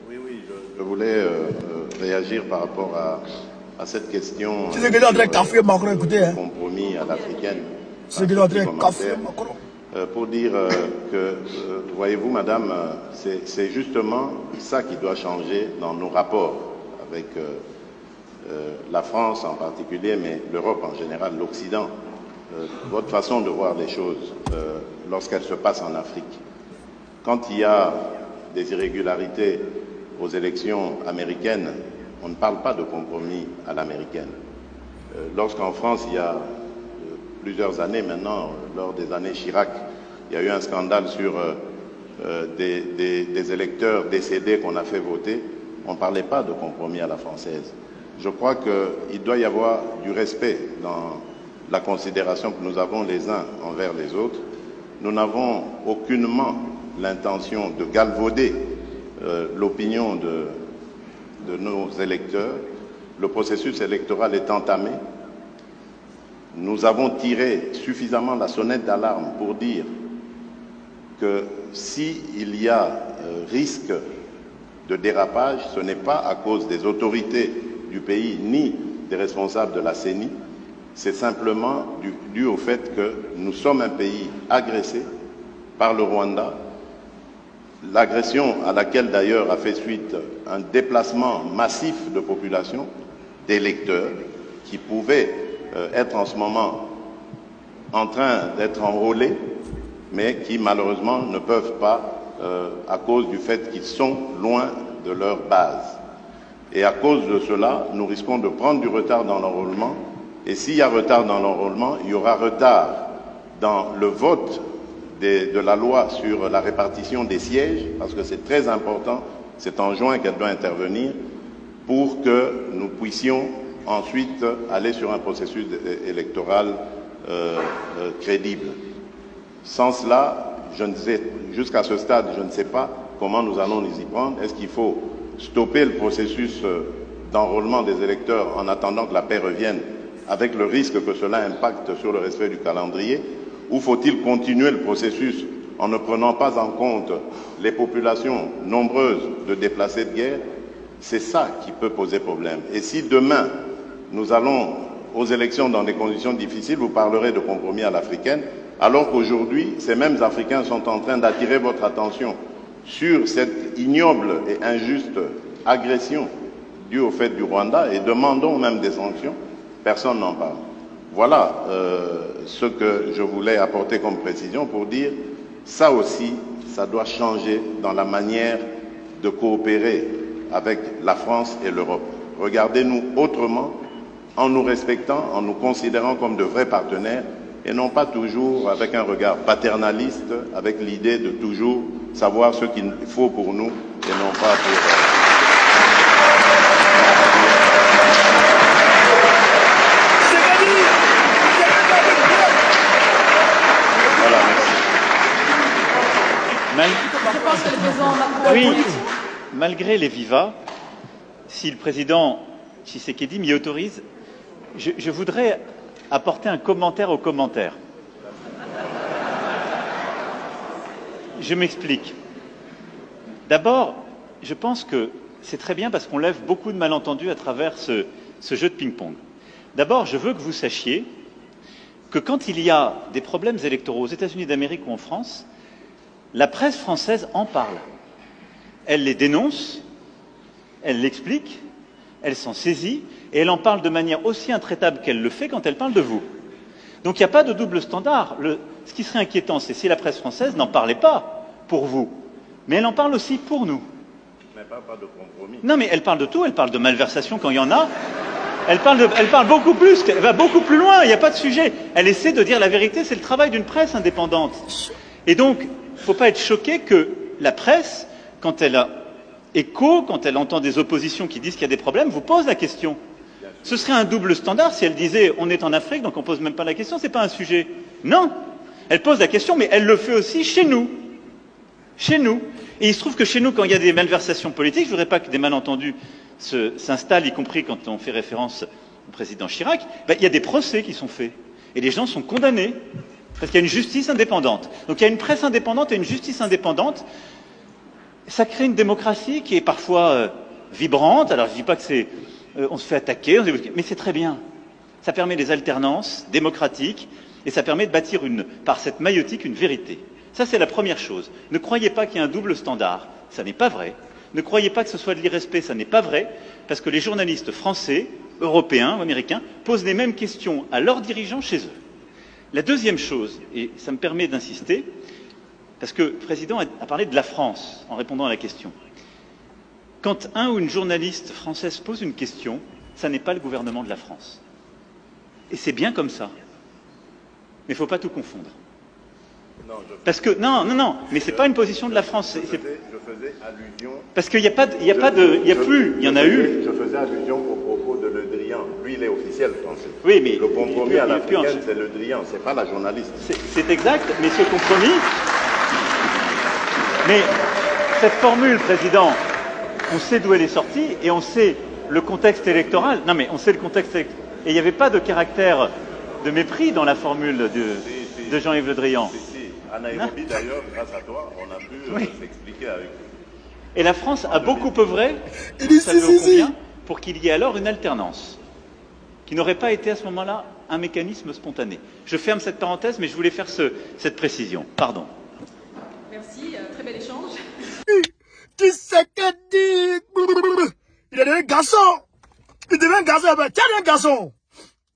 Oui, oui, je voulais réagir par rapport à cette question compromis à l'africaine. Pour dire que, voyez-vous, madame, c'est justement ça qui doit changer dans nos rapports avec la France en particulier, mais l'Europe en général, l'Occident. Votre façon de voir les choses lorsqu'elles se passent en Afrique. Quand il y a des irrégularités aux élections américaines, on ne parle pas de compromis à l'américaine. Lorsqu'en France, il y a plusieurs années maintenant, lors des années Chirac, il y a eu un scandale sur des électeurs décédés qu'on a fait voter, on ne parlait pas de compromis à la française. Je crois qu'il doit y avoir du respect dans la considération que nous avons les uns envers les autres. Nous n'avons aucunement l'intention de galvauder l'opinion de nos électeurs. Le processus électoral est entamé. Nous avons tiré suffisamment la sonnette d'alarme pour dire que s'il y a risque de dérapage, ce n'est pas à cause des autorités du pays ni des responsables de la CENI, c'est simplement dû au fait que nous sommes un pays agressé par le Rwanda, l'agression à laquelle d'ailleurs a fait suite un déplacement massif de population, d'électeurs, qui pouvaient être en ce moment en train d'être enrôlés, mais qui malheureusement ne peuvent pas à cause du fait qu'ils sont loin de leur base. Et à cause de cela, nous risquons de prendre du retard dans l'enrôlement. Et s'il y a retard dans l'enrôlement, il y aura retard dans le vote de la loi sur la répartition des sièges, parce que c'est très important, c'est en juin qu'elle doit intervenir, pour que nous puissions ensuite aller sur un processus électoral crédible. Sans cela, jusqu'à ce stade, je ne sais pas comment nous allons nous y prendre. Est-ce qu'il faut stopper le processus d'enrôlement des électeurs en attendant que la paix revienne, avec le risque que cela impacte sur le respect du calendrier, ou faut-il continuer le processus en ne prenant pas en compte les populations nombreuses de déplacés de guerre? C'est ça qui peut poser problème. Et si demain, nous allons aux élections dans des conditions difficiles, vous parlerez de compromis à l'africaine, alors qu'aujourd'hui, ces mêmes Africains sont en train d'attirer votre attention sur cette ignoble et injuste agression due au fait du Rwanda, et demandons même des sanctions. Personne n'en parle. Voilà ce que je voulais apporter comme précision pour dire, ça aussi, ça doit changer dans la manière de coopérer avec la France et l'Europe. Regardez-nous autrement, en nous respectant, en nous considérant comme de vrais partenaires, et non pas toujours avec un regard paternaliste, avec l'idée de toujours savoir ce qu'il faut pour nous, et non pas pour... Oui, malgré les vivas, si le président Tshisekedi m'y autorise, je voudrais apporter un commentaire au commentaire. Je m'explique. D'abord, je pense que c'est très bien parce qu'on lève beaucoup de malentendus à travers ce jeu de ping-pong. D'abord, je veux que vous sachiez que quand il y a des problèmes électoraux aux États-Unis d'Amérique ou en France, la presse française en parle. Elle les dénonce, elle l'explique, elle s'en saisit, et elle en parle de manière aussi intraitable qu'elle le fait quand elle parle de vous. Donc il n'y a pas de double standard. Ce qui serait inquiétant, c'est si la presse française n'en parlait pas pour vous, mais elle en parle aussi pour nous. Mais pas de compromis. Non, mais elle parle de tout, elle parle de malversation quand il y en a. Elle parle beaucoup plus, elle va beaucoup plus loin, il n'y a pas de sujet. Elle essaie de dire la vérité, c'est le travail d'une presse indépendante. Et donc, il ne faut pas être choqué que la presse, quand elle a écho, quand elle entend des oppositions qui disent qu'il y a des problèmes, vous pose la question. Ce serait un double standard si elle disait on est en Afrique, donc on ne pose même pas la question, ce n'est pas un sujet. Non, elle pose la question, mais elle le fait aussi chez nous. Chez nous. Et il se trouve que chez nous, quand il y a des malversations politiques, je ne voudrais pas que des malentendus s'installent, y compris quand on fait référence au président Chirac, il y a des procès qui sont faits. Et les gens sont condamnés. Parce qu'il y a une justice indépendante. Donc il y a une presse indépendante et une justice indépendante. Ça crée une démocratie qui est parfois vibrante. Alors je ne dis pas que c'est... on se fait attaquer, mais c'est très bien. Ça permet les alternances démocratiques et ça permet de bâtir par cette maïotique une vérité. Ça, c'est la première chose. Ne croyez pas qu'il y a un double standard. Ça n'est pas vrai. Ne croyez pas que ce soit de l'irrespect. Ça n'est pas vrai. Parce que les journalistes français, européens ou américains posent les mêmes questions à leurs dirigeants chez eux. La deuxième chose, et ça me permet d'insister, parce que le président a parlé de la France en répondant à la question. Quand un ou une journaliste française pose une question, ça n'est pas le gouvernement de la France. Et c'est bien comme ça. Mais il ne faut pas tout confondre. Non, parce que non, mais c'est pas une position de la France. Je faisais allusion. Parce qu'il n'y a pas de, il y en a eu. Je faisais allusion au propos de Le Drian. Lui, il est officiel français. Oui, mais le compromis à l'africaine, c'est Le Drian, c'est pas la journaliste. C'est exact, mais ce compromis. Mais cette formule, président, on sait d'où elle est sortie et on sait le contexte électoral. Non, mais on sait le contexte électoral. Et il n'y avait pas de caractère de mépris dans la formule de Jean-Yves Le Drian. À Nairobi, d'ailleurs, grâce à toi, on a pu s'expliquer avec vous. Et la France a beaucoup œuvré, vous savez au combien, pour qu'il y ait alors une alternance, qui n'aurait pas été à ce moment-là un mécanisme spontané. Je ferme cette parenthèse, mais je voulais faire cette précision. Pardon. Merci, très bel échange. Qui c'est que dit? Il est un garçon. Il devient un garçon. Tiens, un garçon.